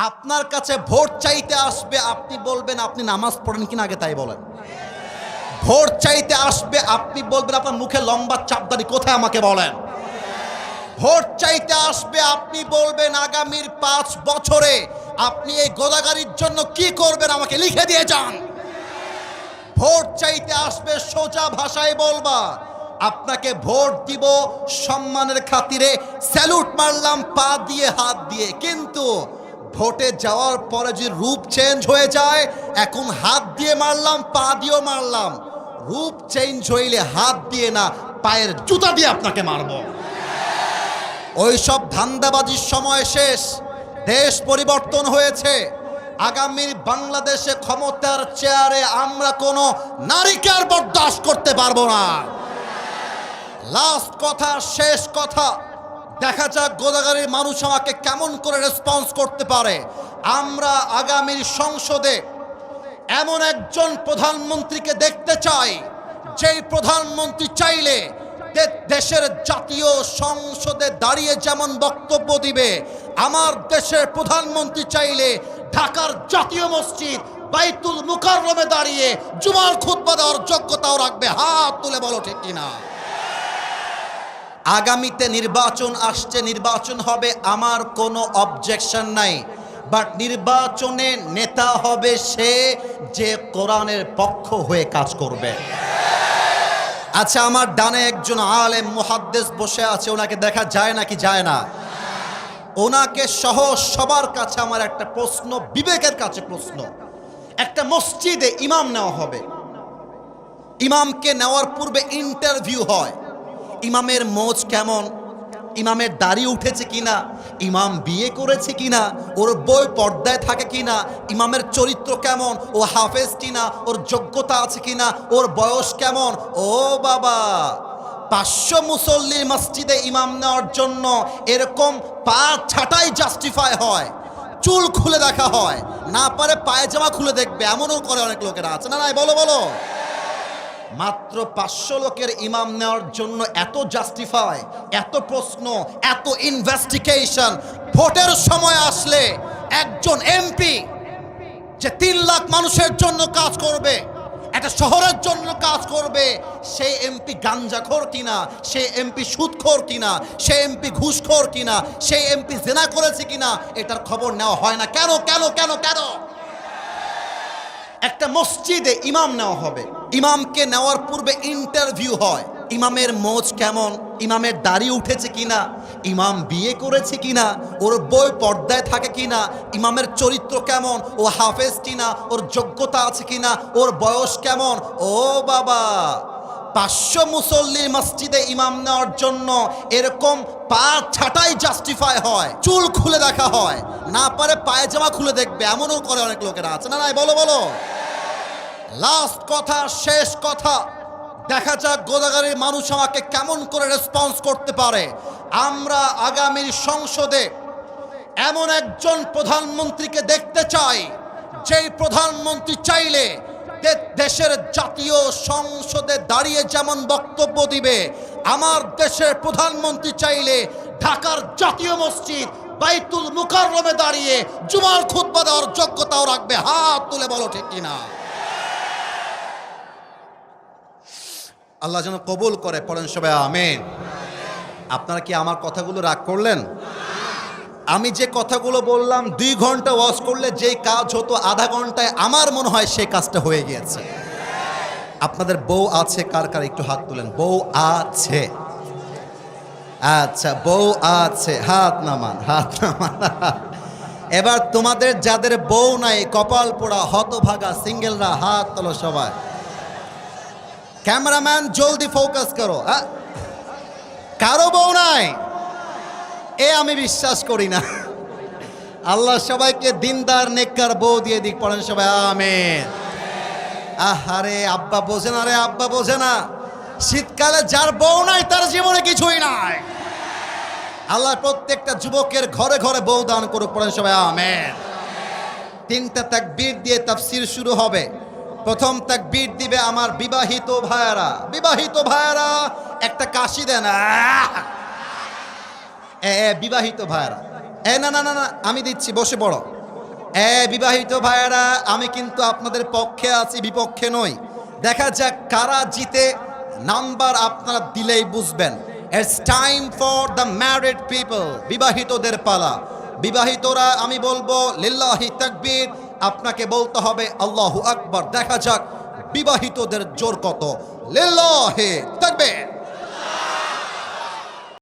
আপনার কাছে ভোট চাইতে আসবে, আপনি বলবেন আপনি নামাজ পড়েন কিনা আগে তাই বলেন। ভোট চাইতে আসবে, আপনি বলবেন আপনার মুখে লম্বা চাপদারি কোথায় আমাকে বলেন। ভোট চাইতে আসবে, আপনি বলবেন আগামীর 5 বছরে আপনি এই গোদাগাড়ির জন্য কি করবেন আমাকে লিখে দিয়ে যান। ভোট চাইতে আসবে, সোজা ভাষায় বলবা আপনাকে ভোট দিব সম্মানের খাতিরে, স্যালুট মারলাম পা দিয়ে হাত দিয়ে, কিন্তু ভোটে যাওয়ার পরে যে রূপ চেঞ্জ হয়ে যায়, এখন হাত দিয়ে মারলাম পা দিয়েও মারলাম, রূপ চেঞ্জ হইলে হাত দিয়ে না পায়ের জুতা দিয়ে আপনাকে মারব। ওই সব ধান্দাবাজির সময় শেষ, দেশ পরিবর্তন হয়েছে। আগামীর বাংলাদেশে ক্ষমতার চেয়ারে আমরা কোনো নারীকে আর বরদাস্ত করতে পারবো না। লাস্ট কথা, শেষ কথা, দেখা যাক গোদাগাড়ির মানুষ আমাকে কেমন করে রেসপন্স করতে পারে। আমরা আগামীর সংসদে এমন একজন প্রধানমন্ত্রীকে দেখতে চাই, যেই প্রধানমন্ত্রী চাইলে দেশের জাতীয় সংসদে দাঁড়িয়ে যেমন বক্তব্য দিবে, আমার দেশের প্রধানমন্ত্রী চাইলে ঢাকার জাতীয় মসজিদ বাইতুল মুকাররমে দাঁড়িয়ে জুমার খুতবা দেওয়ার যোগ্যতাও রাখবে। হাত তুলে বলো ঠিক কিনা। আগামীতে নির্বাচন আসছে, নির্বাচন হবে, আমার কোনো অবজেকশন নাই, বাট নির্বাচনে নেতা হবে সে যে কোরআনের পক্ষ হয়ে কাজ করবে। আচ্ছা, আমার ডানে একজন আলেম মুহাদ্দিস বসে আছে, ওনাকে দেখা যায় নাকি যায় না? ওনাকে সহ সবার কাছে আমার একটা প্রশ্ন, বিবেকের কাছে প্রশ্ন। একটা মসজিদে ইমাম নেওয়া হবে, ইমামকে নেওয়ার পূর্বে ইন্টারভিউ হয়। ইমামের মোজ কেমন, ইমামের দাড়ি উঠেছে কিনা, ইমাম বিয়ে করেছে কিনা, ওর বই পর্দায় থাকে কিনা, ইমামের চরিত্র কেমন, ও হাফেজ কিনা, ওর যোগ্যতা আছে কিনা, ওর বয়স কেমন। ও বাবা, 500 মুসল্লির মসজিদে ইমাম নেওয়ার জন্য এরকম পা ছাটাই জাস্টিফাই হয়, চুল খুলে দেখা হয়, না পারে পায়জামা খুলে দেখবে, এমনও করে অনেক লোকেরা আছে না নাই? বলো বলো। মাত্র 500 লোকের ইমাম নেওয়ার জন্য এত জাস্টিফাই, এত প্রশ্ন, এত ইনভেস্টিগেশন। ভোটের সময় আসলে একজন এমপি যে 3 লাখ মানুষের জন্য কাজ করবে, একটা শহরের জন্য কাজ করবে, সেই এমপি গাঞ্জাখোর কিনা, সেই এমপি সুদখোর কিনা, সেই এমপি ঘুষখোর কিনা, সেই এমপি জেনা করেছে কিনা, এটার খবর নেওয়া হয় না। কেন কেন কেন কেন? একটা মসজিদে ইমাম নেওয়া হবে, ইমামকে নেওয়ার পূর্বে ইন্টারভিউ হয়। ইমামের মোজ কেমন, ইমামের দাড়ি উঠেছে কিনা, ইমাম বিয়ে করেছে কিনা, ওর বই পর্দায় থাকে কিনা, ইমামের চরিত্র কেমন, ও হাফেজ কিনা, ওর যোগ্যতা আছে কিনা, ওর বয়স কেমন। ও বাবা, 500 মুসল্লির মসজিদে ইমাম নেওয়ার জন্য এরকম পা ছাটাই জাস্টিফাই হয়, চুল খুলে দেখা হয়, না পারে পায়জামা খুলে দেখবে, এমনও করে অনেক লোকেরা আছে না নাই? বলো বলো। লাস্ট কথা, শেষ কথা, দেখা যাক গোদাগাড়ির মানুষ আমাকে কেমন করে রেসপন্স করতে পারে। আমরা আগামীর সংসদে এমন একজন প্রধানমন্ত্রীকে দেখতে চাই, যেই প্রধানমন্ত্রী চাইলে দেশের জাতীয় সংসদে দাঁড়িয়ে যেমন বক্তব্য দিবে, আমার দেশের প্রধানমন্ত্রী চাইলে ঢাকার জাতীয় মসজিদ বাইতুল মুকাররমে দাঁড়িয়ে জুমার খুতবা দেওয়ার যোগ্যতাও রাখবে। হাত তুলে বলো ঠিক কিনা। আল্লাহ যেন কবুল করে, পড়েন সবাই আমিন। আপনারা কি আমার কথাগুলো রাগ করলেন? আমি যে কথাগুলো বললাম, 2 ঘন্টা ওয়াজ করলে যেই কাজ হতো আধা ঘন্টায়, আমার মনে হয় সেই কাজটা হয়ে গিয়েছে। আপনাদের বউ আছে কার কার একটু হাত তুলেন। বউ আছে? আচ্ছা, বউ আছে, হাত নামান, হাত নামান। এবার তোমাদের যাদের বউ নাই, কপাল পোড়া হতভাগা সিঙ্গেলরা হাত তোলো সবাই। ক্যামেরাম্যান জলদি ফোকাস করো। কারো বউ নাই? আমি বিশ্বাস করি না। আল্লাহ সবাইকে দিনদার নেককার বউ দিয়ে দিক, পড়েন সবাই আমিন। আহারে আব্বা বোঝে না রে, আব্বা বোঝে না। শীতকালে যার বউ নাই তার জীবনে কিছুই নাই। আল্লাহ প্রত্যেকটা যুবকের ঘরে ঘরে বউ দান করুক, পড়েন সবাই আমিন। 3টা তাকবীর দিয়ে তাফসীর শুরু হবে। প্রথম তাকবীর দিবে আমার বিবাহিত ভাইয়েরা। বিবাহিত ভাইয়েরা একটা কাশি দেন। বিবাহিত ভাইয়েরা, না না না না, আমি দিচ্ছি, বসে পড়ো। বিবাহিত ভাইয়েরা, আমি কিন্তু আপনাদের পক্ষে আছি, বিপক্ষে নই। দেখা যাক কারা জিতে, নাম্বার আপনারা দিলেই বুঝবেন। It's time for the married people, বিবাহিতদের পালা। বিবাহিতরা আমি বলবো লিল্লাহি তাকবীর, আপনাকে বলতে হবে আল্লাহু আকবার। দেখা যাক বিবাহিতদের জোর কত। লিল্লাহি তাকবীর।